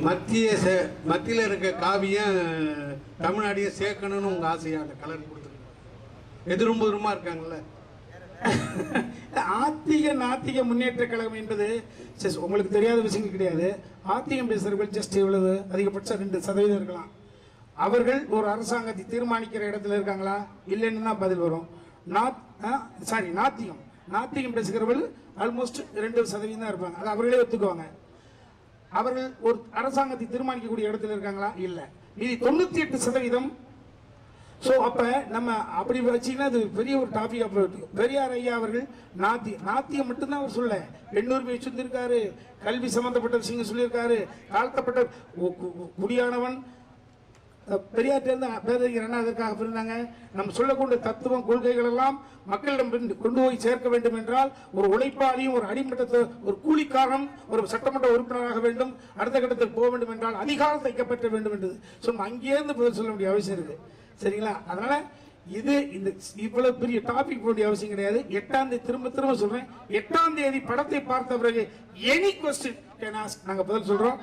மத்தியில் இருக்க காவியம் தமிழ்நாடையே சேர்க்கணும்னு உங்க ஆசையா அந்த கலர் கொடுத்துருக்கு எதிரும் இருக்காங்கல்ல. ஆத்திக நாத்திக முன்னேற்ற கழகம் என்பது உங்களுக்கு தெரியாத விஷயங்கள் கிடையாது. ஆத்திகம் பேசுறவர்கள் ஜஸ்ட் எவ்வளவு அதிகபட்சம் 2% இருக்கலாம். அவர்கள் ஒரு அரசாங்கத்தை தீர்மானிக்கிற இடத்துல இருக்காங்களா இல்லைன்னு தான் பதில் வரும். நாத்திகம் பேசுகிறவர்கள் ஆல்மோஸ்ட் 2% தான் இருப்பாங்க. அது அவர்களே ஒத்துக்குவாங்க. அவர்கள் ஒரு அரசாங்கத்தை தீர்மானிக்கக்கூடிய இடத்துல இருக்காங்களா இல்ல. இது 98%. ஸோ அப்ப நம்ம அப்படி வச்சீங்கன்னா அது பெரிய ஒரு டாபிக். பெரியார் ஐயா அவர்கள் நாத்தியம் மட்டும்தான் அவர் சொல்ல, பெண்ணுரிமை சொல்லியிருக்காரு, கல்வி சம்பந்தப்பட்ட விஷயங்கள் சொல்லியிருக்காரு, தாழ்த்தப்பட்ட குடியானவன் பெரியார்ட்ட இருந்து பேரறிஞர் அண்ணா அதற்காக இருந்தாங்க. நம்ம சொல்லக்கூடிய தத்துவம் கொள்கைகள் எல்லாம் மக்களிடம் கொண்டு போய் சேர்க்க வேண்டும் என்றால் ஒரு உழைப்பாளியும் ஒரு அடிமட்டத்தை ஒரு கூலிக்காரன் ஒரு சட்டமன்ற உறுப்பினராக வேண்டும். அடுத்த கட்டத்தில் போக வேண்டும் என்றால் அதிகாரம் தைக்கப்பட்ட வேண்டும் என்று சொன்ன அங்கேருந்து பதில் சொல்ல வேண்டிய அவசியம் இருக்கு. சரிங்களா? அதனால இது இந்த இவ்வளவு பெரிய டாபிக் போட அவசியம் கிடையாது. 8ஆம் தேதி திரும்ப சொல்றேன், 8ஆம் தேதி படத்தை பார்த்த பிறகு எனி கொஸ்டின் நாங்க பதில் சொல்றோம்.